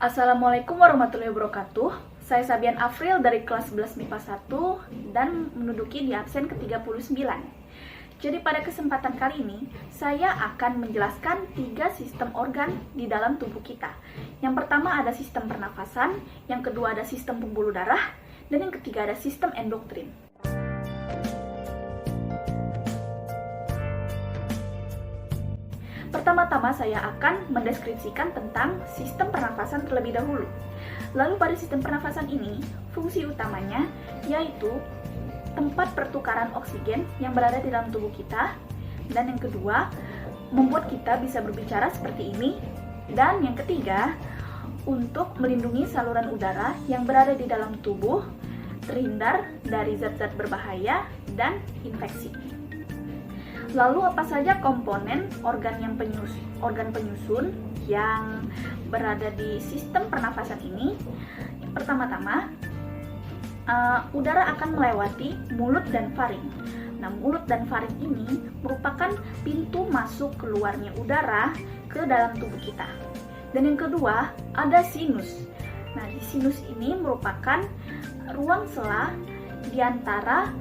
Assalamualaikum warahmatullahi wabarakatuh. Saya Sabian Afril dari kelas 11 MIPA 1 dan menduduki di absen ke-39. Jadi pada kesempatan kali ini, saya akan menjelaskan 3 sistem organ di dalam tubuh kita. Yang pertama ada sistem pernafasan, yang kedua ada sistem pembuluh darah, dan yang ketiga ada sistem endokrin. Pertama-tama saya akan mendeskripsikan tentang sistem pernafasan terlebih dahulu. Lalu pada sistem pernafasan ini, fungsi utamanya yaitu tempat pertukaran oksigen yang berada di dalam tubuh kita. Dan yang kedua, membuat kita bisa berbicara seperti ini. Dan yang ketiga, untuk melindungi saluran udara yang berada di dalam tubuh, terhindar dari zat-zat berbahaya dan infeksi. Lalu apa saja komponen organ penyusun yang berada di sistem pernafasan ini? Pertama-tama, udara akan melewati mulut dan faring. Nah, mulut dan faring ini merupakan pintu masuk keluarnya udara ke dalam tubuh kita. Dan yang kedua, ada sinus. Nah, di sinus ini merupakan ruang sela di antara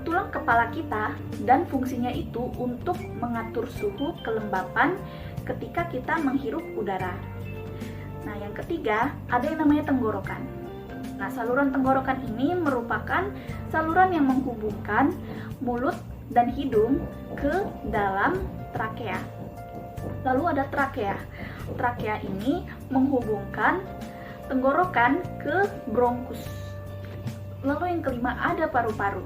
tulang kepala kita, dan fungsinya itu untuk mengatur suhu kelembapan ketika kita menghirup udara. Nah, yang ketiga ada yang namanya tenggorokan. Nah, saluran tenggorokan ini merupakan saluran yang menghubungkan mulut dan hidung ke dalam trakea. Lalu ada trakea. Trakea ini menghubungkan tenggorokan ke bronkus. Lalu yang kelima ada paru-paru.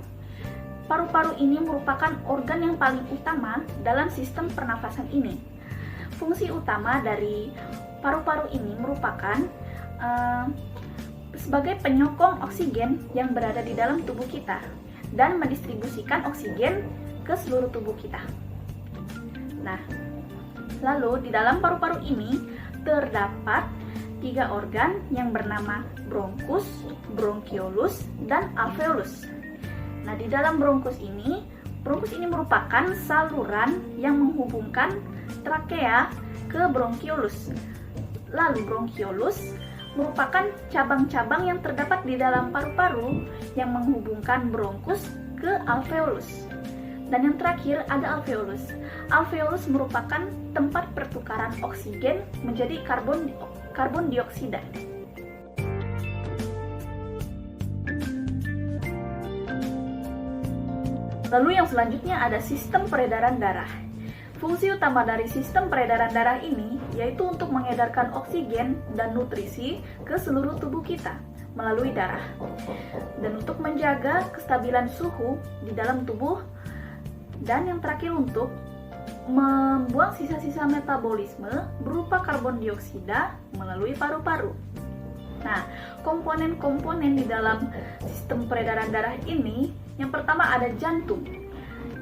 Paru-paru ini merupakan organ yang paling utama dalam sistem pernafasan ini. Fungsi utama dari paru-paru ini merupakan sebagai penyokong oksigen yang berada di dalam tubuh kita dan mendistribusikan oksigen ke seluruh tubuh kita. Nah, lalu di dalam paru-paru ini terdapat 3 organ yang bernama bronkus, bronkiolus, dan alveolus. Nah, di dalam bronkus ini merupakan saluran yang menghubungkan trakea ke bronkiolus. Lalu bronkiolus merupakan cabang-cabang yang terdapat di dalam paru-paru yang menghubungkan bronkus ke alveolus. Dan yang terakhir ada alveolus. Alveolus merupakan tempat pertukaran oksigen menjadi karbon dioksida. Lalu yang selanjutnya ada sistem peredaran darah. Fungsi utama dari sistem peredaran darah ini yaitu untuk mengedarkan oksigen dan nutrisi ke seluruh tubuh kita melalui darah. Dan untuk menjaga kestabilan suhu di dalam tubuh. Dan yang terakhir untuk membuang sisa-sisa metabolisme berupa karbon dioksida melalui paru-paru. Nah, komponen-komponen di dalam sistem peredaran darah ini, yang pertama ada jantung.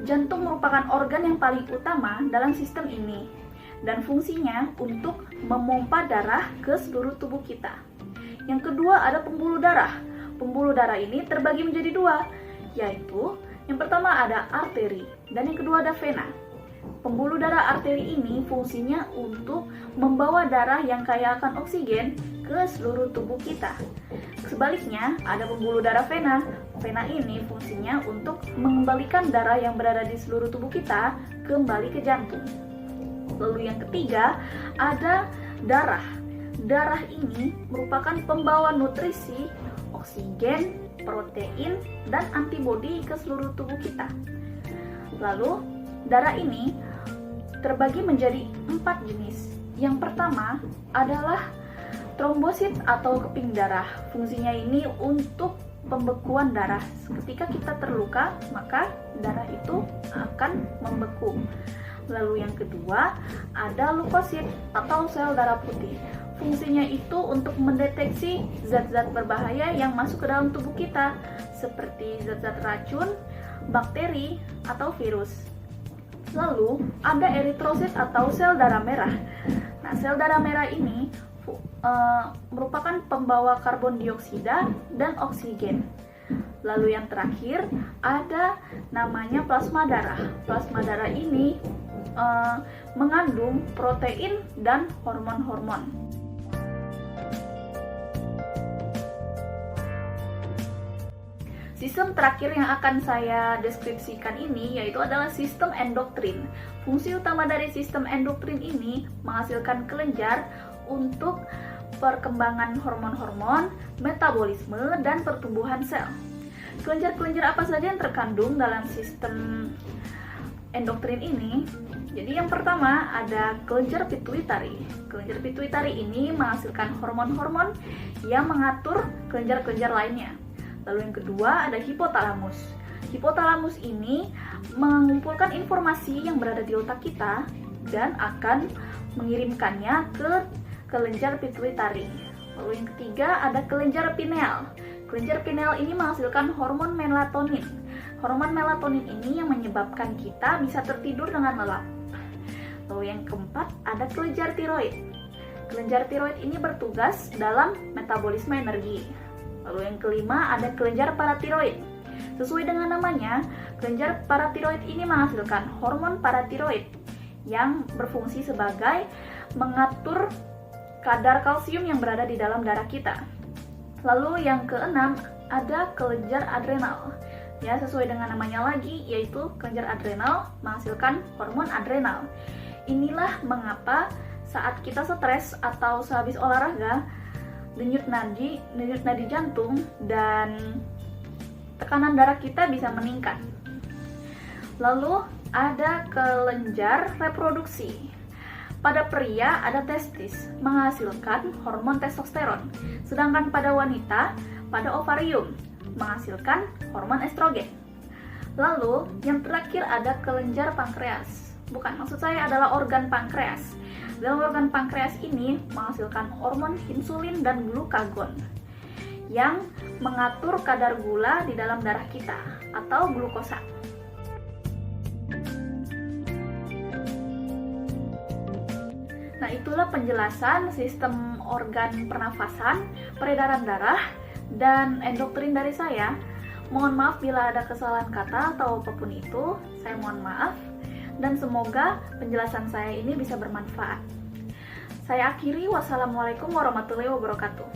Jantung merupakan organ yang paling utama dalam sistem ini dan fungsinya untuk memompa darah ke seluruh tubuh kita. Yang kedua ada pembuluh darah. Pembuluh darah ini terbagi menjadi 2, yaitu yang pertama ada arteri dan yang kedua ada vena. Pembuluh darah arteri ini fungsinya untuk membawa darah yang kaya akan oksigen ke seluruh tubuh kita. Sebaliknya, ada pembuluh darah vena. Vena ini fungsinya untuk mengembalikan darah yang berada di seluruh tubuh kita kembali ke jantung. Lalu yang ketiga, ada darah. Darah ini merupakan pembawa nutrisi, oksigen, protein, dan antibodi ke seluruh tubuh kita. Lalu, darah ini terbagi menjadi 4 jenis. Yang pertama adalah trombosit atau keping darah. Fungsinya ini untuk pembekuan darah. Ketika kita terluka, maka darah itu akan membeku. Lalu yang kedua ada leukosit atau sel darah putih. Fungsinya itu untuk mendeteksi zat-zat berbahaya yang masuk ke dalam tubuh kita, seperti zat-zat racun, bakteri, atau virus. Lalu ada eritrosit atau sel darah merah. Nah, sel darah merah ini merupakan pembawa karbon dioksida dan oksigen. Lalu yang terakhir ada namanya plasma darah. Plasma darah ini mengandung protein dan hormon-hormon. Sistem terakhir yang akan saya deskripsikan ini yaitu adalah sistem endokrin. Fungsi utama dari sistem endokrin ini menghasilkan kelenjar untuk perkembangan hormon-hormon, metabolisme, dan pertumbuhan sel. Kelenjar-kelenjar apa saja yang terkandung dalam sistem endokrin ini? Jadi yang pertama ada kelenjar pituitari. Kelenjar pituitari ini menghasilkan hormon-hormon yang mengatur kelenjar-kelenjar lainnya. Lalu yang kedua ada hipotalamus. Hipotalamus ini mengumpulkan informasi yang berada di otak kita dan akan mengirimkannya ke kelenjar pituitari. Lalu yang ketiga ada kelenjar pineal. Kelenjar pineal ini menghasilkan hormon melatonin. Hormon melatonin ini yang menyebabkan kita bisa tertidur dengan lelap. Lalu yang keempat ada kelenjar tiroid. Kelenjar tiroid ini bertugas dalam metabolisme energi. Lalu yang kelima ada kelenjar paratiroid. Sesuai dengan namanya, kelenjar paratiroid ini menghasilkan hormon paratiroid yang berfungsi sebagai mengatur kadar kalsium yang berada di dalam darah kita. Lalu yang keenam ada kelenjar adrenal. Ya, sesuai dengan namanya lagi, yaitu kelenjar adrenal menghasilkan hormon adrenal. Inilah mengapa saat kita stres atau sehabis olahraga, denyut nadi jantung dan tekanan darah kita bisa meningkat. Lalu ada kelenjar reproduksi. Pada pria ada testis menghasilkan hormon testosteron, sedangkan pada wanita pada ovarium menghasilkan hormon estrogen. Lalu yang terakhir ada kelenjar pankreas. Bukan, maksud saya adalah organ pankreas. Dalam organ pankreas ini menghasilkan hormon insulin dan glukagon yang mengatur kadar gula di dalam darah kita atau glukosa. Nah, itulah penjelasan sistem organ pernafasan, peredaran darah, dan endokrin dari saya. Mohon maaf bila ada kesalahan kata atau apapun itu, saya mohon maaf. Dan semoga penjelasan saya ini bisa bermanfaat. Saya akhiri, wassalamualaikum warahmatullahi wabarakatuh.